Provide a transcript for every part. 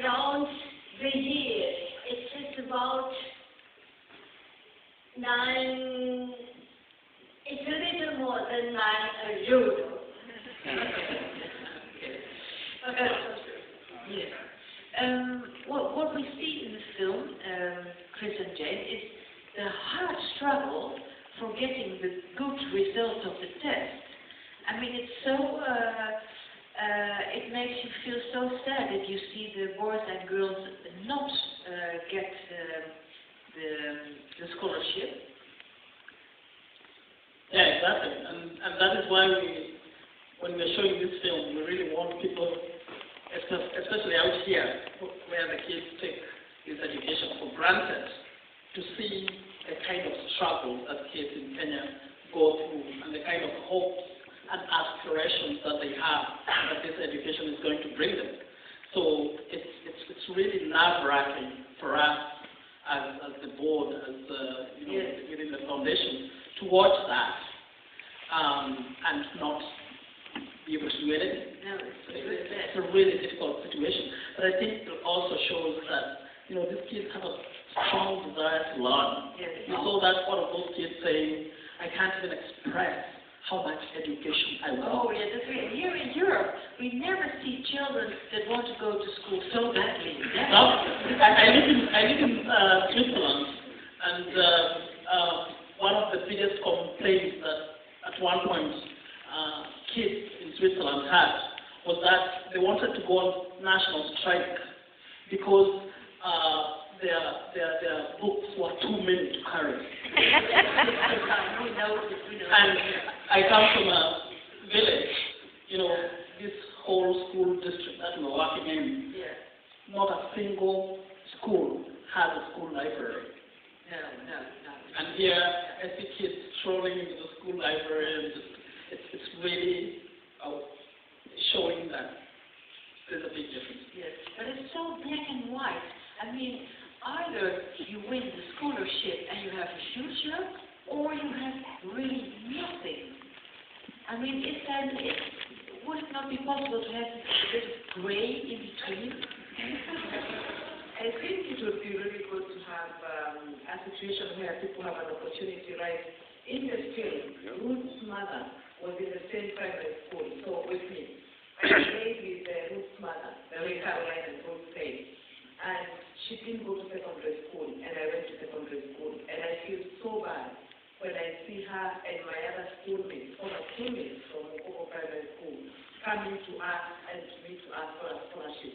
count the years. It is about 9, it's a little more than 9 euro. Yes. What we see in the film, Chris and Jane, is the hard struggle for getting the good results of the test. I mean, it's so, it makes you feel so sad that you see the boys and girls not get the scholarship. Yeah, exactly. And that is why when we're showing this film, we really want people, especially out here, where the kids take this education for granted, to see the kind of struggle that kids in Kenya go through and the kind of hopes and aspirations that they have that this education is going to bring them. So it's really nerve-wracking for us as the board, within the foundation, to watch that and not be able to do anything. No, It's a really difficult situation. But I think it also shows that, these kids have a strong desire to learn. Yes. You saw that one of those kids saying, I can't even express how much education I want. Oh, yeah, that's right. Here in Europe, we never see children that want to go to school so badly. No, I live in Switzerland, and one of the biggest complaints that at one point kids in Switzerland had was that they wanted to go on national strike because their books were too many to carry. And I come from a village, this whole school district that we're working in, not a single school has a school library. No. And here, I see kids strolling into the school library, and it's really showing that there's a big difference. Yes, but it's so black and white. I mean, either you win the scholarship and you have a future, or you have really nothing. I mean, would it not be possible to have a bit of gray in between? I think it would be really good to have a situation where people have an opportunity, right? In the film, Ruth's mother was in the same primary school, so with me. I played with Ruth's mother, the way Caroline and Ruth played. And she didn't go to secondary school, and I went to secondary school. And I feel so bad when I see her and my other schoolmates, former schoolmates from Mukoko Primary School, coming to us and to me to ask for a scholarship.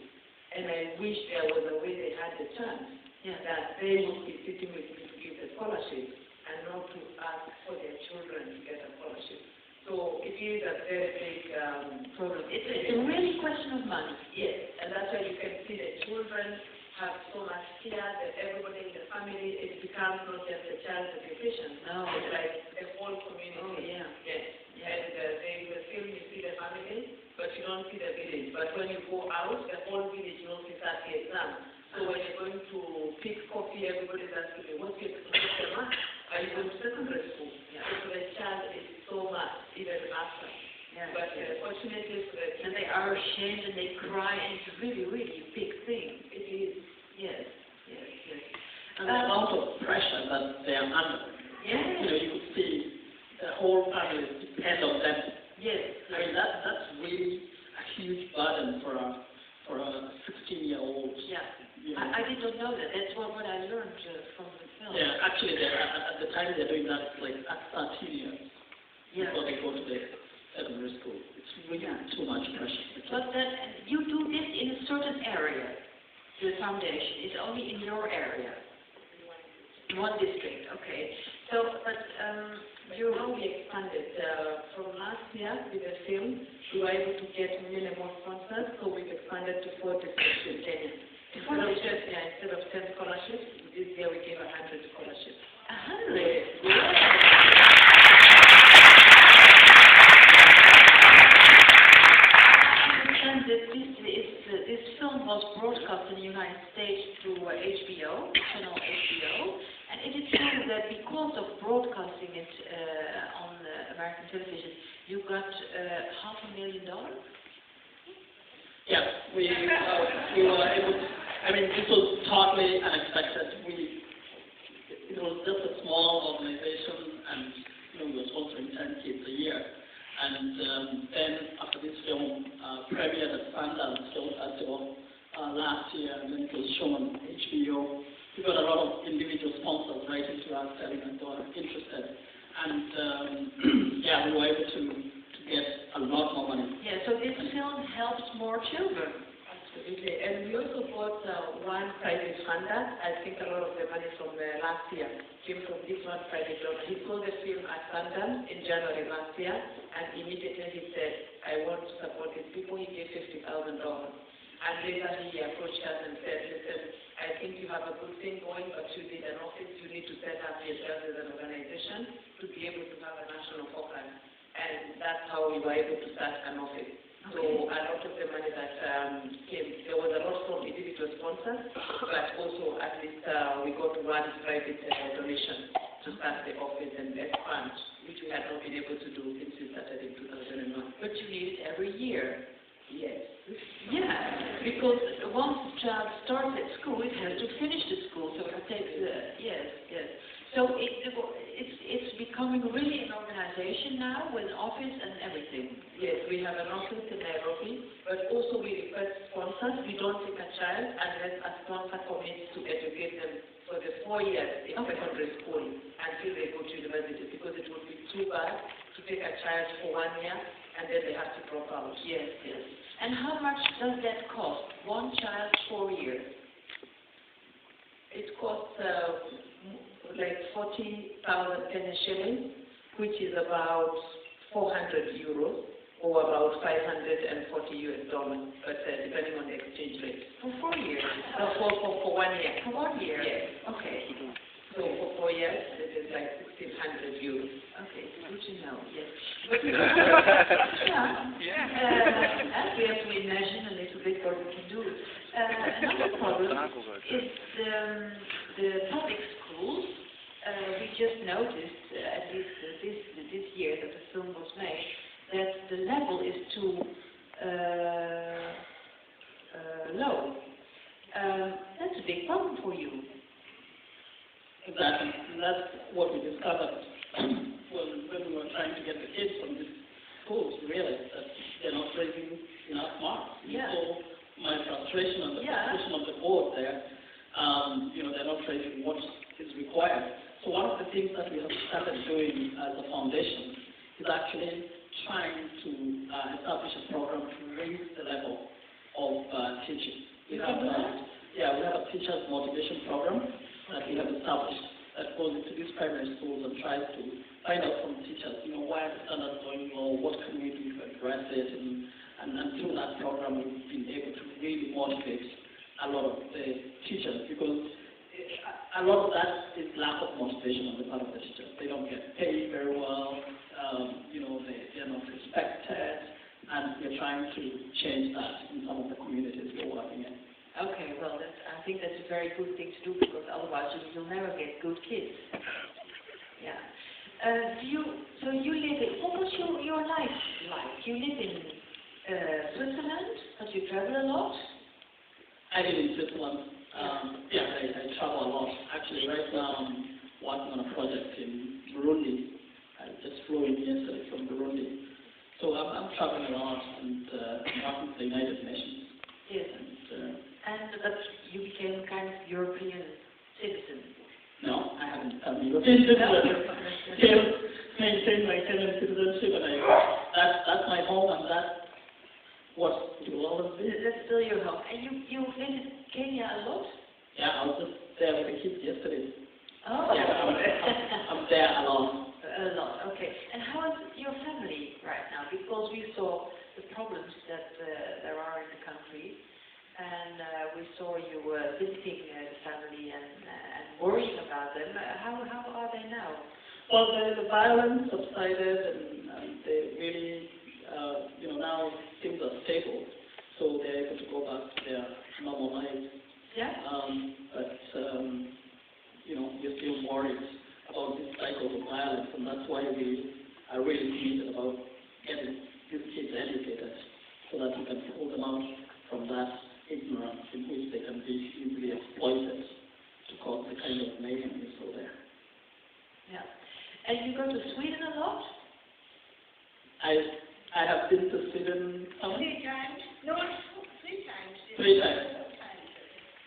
And I wish there was a way they had the chance that they would be sitting with me to give the scholarship and not to ask for their children to get a scholarship. So it is a very big problem. It's a really question of money. Yes, and that's why you can see the children have so much fear that everybody in the family, it becomes not just the child's education. No. It's like the whole community. Oh, yeah. Yes. And they will film, you see the family, but you don't see the village. But when you go out, the whole village knows it's at the exam. So when you're going to pick coffee, everybody's asking you, what's your exam? Are you going to secondary school? Yeah. So the child is so much, even after. Yeah. But fortunately for the And they are ashamed and they cry, and it's really, really a big thing. it is. Yes. And the amount of pressure that they are under. Yes. You could see the whole family depend on them. Yes. I mean, that's really a huge burden for a 16-year-old. Yeah. I did not know that. That's what I learned from the film. Yeah, actually, at the time they're doing that, it's like at 13 years before they go to the secondary school. It's really too much pressure. But you do this in a certain area, the foundation. It's only in your area. In one district, okay. So, but How we expanded from last year with the film, we were able to get many more sponsors, so we've expanded to 4 districts in Kenya. Instead of 10 scholarships, this year we gave 100 scholarships. 100? This film was broadcast in the United States through HBO, channel HBO, and it is true that because of broadcasting it on American television, you got $500,000? Yeah, we were able to I mean, this was totally unexpected. It was just a small organization, and we were sponsoring 10 kids a year. And then after this film premiered at Sundance Film Festival last year, and then it was shown on HBO, we got a lot of individual sponsors writing to us telling us they were interested. And yeah, we were able to get a lot more money. Yeah, so this film helps more children. Absolutely. And we also bought one private funder. I think a lot of the money from last year came from this one private donor. He saw the film at Sundance in January last year, and immediately he said, I want to support these people. He gave $50,000. And later he approached us and said, listen, I think you have a good thing going, but you need an office. You need to set up yourself as an organization to be able to have a national focus. And that's how we were able to start an office. So a lot of the money that came, there was a lot from individual sponsors, but also at least we got one private donation to start the office and expand, which we had not been able to do since we started in 2001. But you need it every year. Yes. Yeah, because once the child starts at school, it has to finish the school, so it takes, yes. So it's becoming really an organization now with an office and everything. Yes, we have an office in Nairobi, but also we request sponsors. We don't take a child unless a sponsor commits to educate them for the 4 years in secondary school until they go to university, because it would be too bad to take a child for 1 year and then they have to drop out. Yes. And how much does that cost? One child, 4 years? It costs like 40,000 Kenyan shillings, which is about 400 euros or about $540 US, but depending on the exchange rate. For 4 years? For 1 year. For 1 year? Yes. Okay. So for 4 years, it is like 1,600 euros. Okay, good to know, yes. But, as we have to imagine a little bit what we can do. Another problem is the public schools. We just noticed, at least this year that the film was made, that the level is too low. That's a big problem for you. Exactly. And that's what we discovered when we were trying to get the kids from these schools. We realized that they're not raising enough marks. Yeah. So my frustration and the frustration of the board there, they're not raising what is required. So one of the things that we have started doing as a foundation is actually trying to establish a program to raise the level of teaching. We have a teachers motivation program that we have established that goes into these primary schools and tries to find out from teachers, why are the standards going low, what can we do to address it, and through that program we've been able to really motivate a lot of the teachers, because a lot of that is lack of motivation on the part of the teachers. They don't get paid very well, they're not respected, and we're trying to change that in some of the communities we're working in. Okay, well, I think that's a very good thing to do, because otherwise you'll never get good kids. Yeah. So you live in, what was your life like? You live in Switzerland, but you travel a lot? I live in Switzerland. I travel a lot. Actually, right now I'm working on a project in Burundi. I just flew in yesterday from Burundi. So I'm traveling around and working with the United Nations. Yes. But you became kind of European citizen. No, I haven't become European citizen. Still maintain my Kenyan citizenship, and that's my home, and that's what it will always be. That's still your home. And you visit Kenya a lot? Yeah, I was just there with the kids yesterday. Oh. Yeah, I'm there a lot. A lot, okay. And how is your family right now? Because we saw the problems that there are in the country. And we saw you visiting the family and worrying about them. How are they now? Well, the violence subsided, and they really, now things are stable, so they're able to go back to their normal lives. Yeah. We're still worried about this cycle of violence, and that's why we are really committed about getting these kids educated, so that we can pull them out from that ignorance in which they can be easily exploited to cause the kind of mayhem we saw there. Yeah. And you go to Sweden a lot? I have been to Sweden 3 times. No, 3 times. 3 times.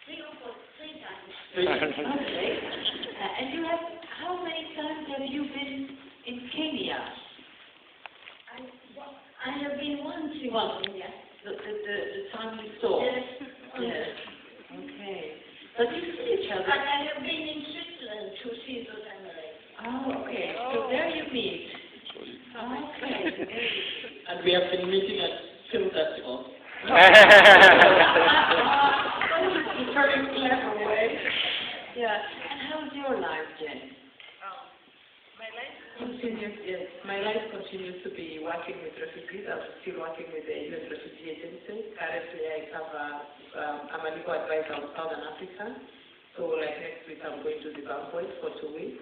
3 or 4, 3 times. 3 times. Okay. And you have, how many times have you been in Kenya? I have been once in Kenya. The time you saw? Yes. Yes. Okay. But you see each other? And I have been in Switzerland to see the family. Oh, okay. So there you meet. Okay. And we have been meeting at film festivals. Very clever way. Yeah. And how's your life, Jen? My life continues to be working with refugees. I'm still working with the U.S. Refugee Agency. Currently, I'm a legal advisor on Southern Africa. So, like next week, I'm going to Zimbabwe for 2 weeks.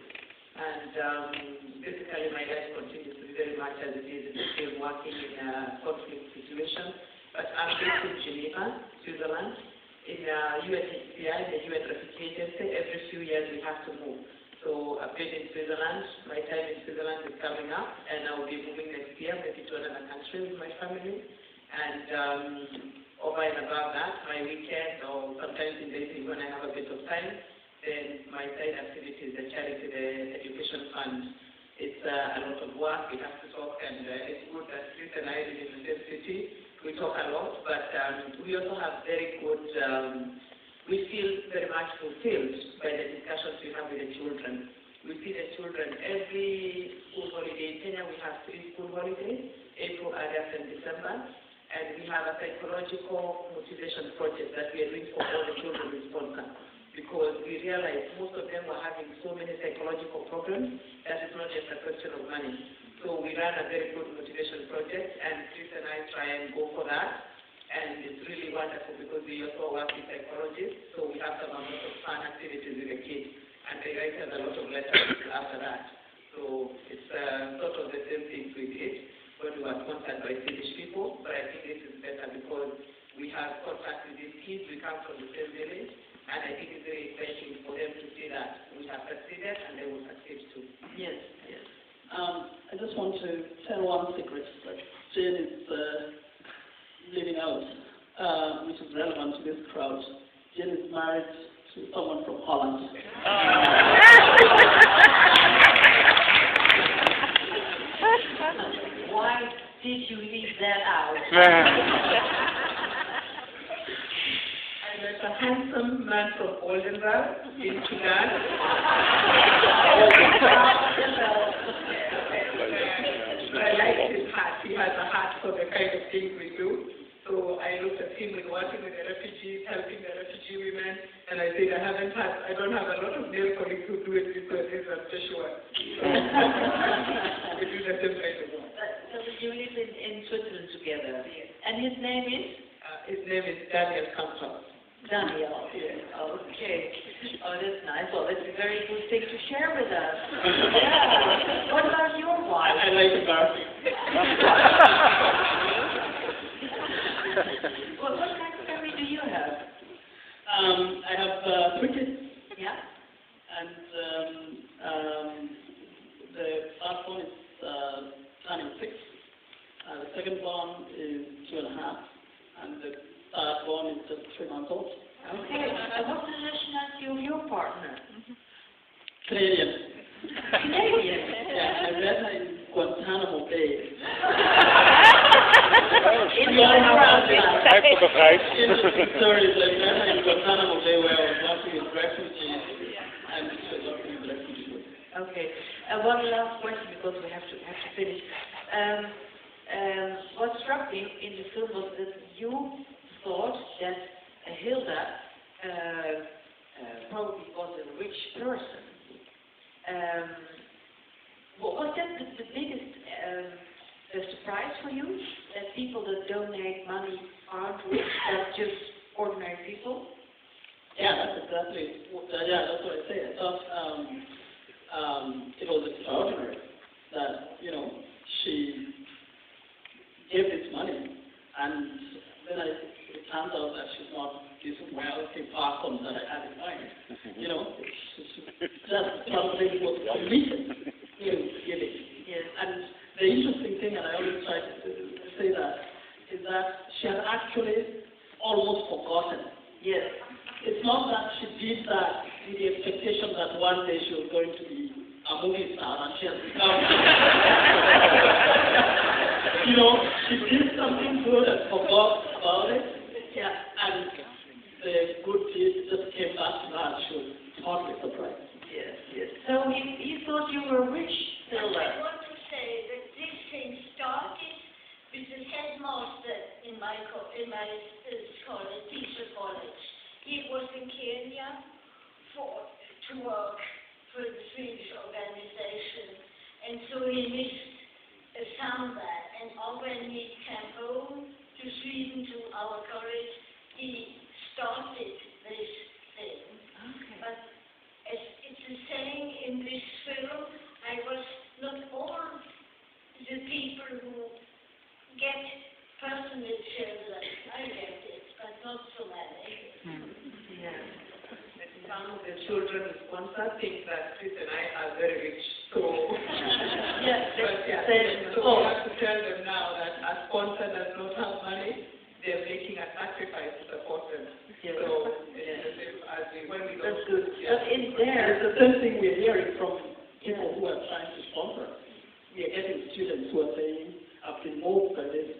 And basically, my life continues to be very much as it is. I'm still working in a conflict situation. But I'm based in Geneva, Switzerland. In UNHCR, the UN Refugee Agency, every few years we have to move. So I've been in Switzerland. My time in Switzerland is coming up, and I'll be moving next year, maybe to another country with my family. And over and above that, my weekend or sometimes in the evening when I have a bit of time, then my side activity is the charity, the education fund. It's a lot of work. We have to talk, and it's good that Chris and I live in the same city. We talk a lot, but we also have very good. We feel very much fulfilled by the discussions we have with the children. We see the children every school holiday. In Kenya, we have 3 school holidays, April, August, and December. And we have a psychological motivation project that we are doing for all the children we sponsor. Because we realize most of them were having so many psychological problems that it's not just a question of money. So we run a very good motivation project, and Chris and I try and go for that. And it's really wonderful because we also work with psychologists, so we have some amount of fun activities with the kids, and they write us a lot of letters after that. So it's sort of the same things we did when we were sponsored by Swedish people, but I think this is better because we have contact with these kids, we come from the same village, and I think it's very exciting for them to see that we have succeeded and they will succeed too. Yes, yes. I just want to tell one secret that Jane is leaving out, which is relevant to this crowd. Jen is married to someone from Holland. Why did you leave that out? I met a handsome man from Oldenburg in Sudan. I like his heart. He has a heart for the kind of things we do. So I looked at him with working with the refugees, helping the refugee women, and I said, I don't have a lot of male colleagues who do it this way, I'm just sure. We do the same kind of work. So you live in Switzerland together? Yes. And his name is? His name is Daniel Campbell. Daniel. Yes. Okay. Oh, that's nice. Well, that's a very good thing to share with us. Yeah. What about your wife? I like embarrassing. What kind of family do you have? I have 3 kids. Yeah? And the first one is turning 6. The second one is 2.5. And the third one is just 3 months old. Okay. What's the nationality of your partner? Canadian. Canadian? Yeah, I met her in Guantanamo Bay. Interesting stories. I met her in Guantanamo Bay where I was working with refugees and she was working with refugees. Okay. One last question because we have to finish. What struck me in the film was that you thought that Hilda probably was a rich person. Was that the biggest surprise for you? That people that donate money aren't rich, but just ordinary people? Yeah, that's exactly. That's what I say. I thought it was extraordinary that she gave this money, and then it turns out that she's not these wealthy falcons that I had in mind. You know, just something was committed in giving. Yes. And the interesting thing, and I always try to say that, is that she had actually almost forgotten. Yes. It's not that she did that with the expectation that one day she was going to be a movie star, and she has become. You know, she did something good and forgot about it. Yeah. And the good deed just came back to her, and she was totally surprised. Yes, yes. So you thought you were rich, I Silver. want to say that this thing started with the headmaster in my college, teacher college. He was in Kenya to work for the Swedish organization, and so he missed summer. And when he came home to Sweden to our college, he started this thing. Okay. But as it's a saying in this film, I was not all the people who get personal children. I get it, but not so many. Yeah. Some of the children sponsor think that Chris and I are very rich, so Yes, so we have to tell them now that a sponsor does not have money, they're making a sacrifice to support them. Yes. So when we go, That's good. yeah. But in there, It's the same thing we're hearing from people who are trying to sponsor. We are getting students who are saying, I've been moved by this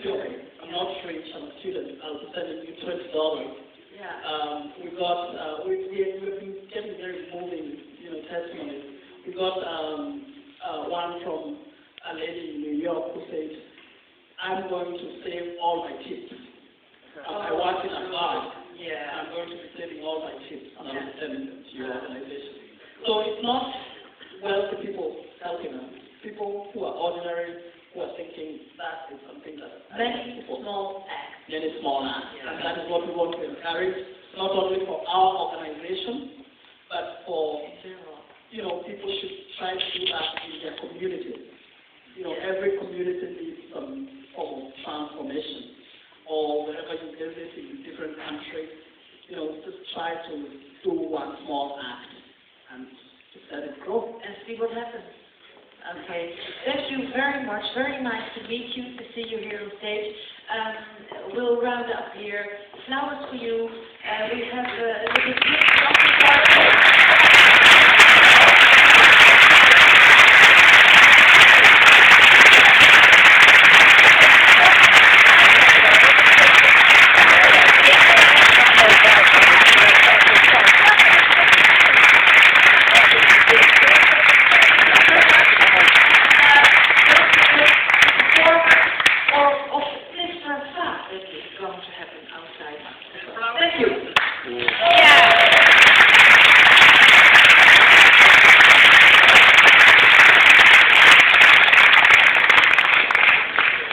film. I'm not rich, I'm a student. I'll be sending you $20. yeah. We've been getting very moving, testimonies. We got one from a lady in New York who said, I'm going to save all my tips. I work in a bar. Yeah. I'm going to be saving all my tips and I'm sending them to your organization. So it's not wealthy people helping us. People who are ordinary, who are thinking that is something that Many small acts. many small acts. Yeah. And that is what we want to encourage, not only for our organization, but for, people should try to do that in their communities. Every community needs some form of transformation. Or wherever you visit in different countries, just try to do one small act and just let it grow. And see what happens. Okay. Thank you very much. Very nice to meet you, to see you here on stage. We'll round up here. Flowers for you. We have a little gift from the party. Thank you. Yeah.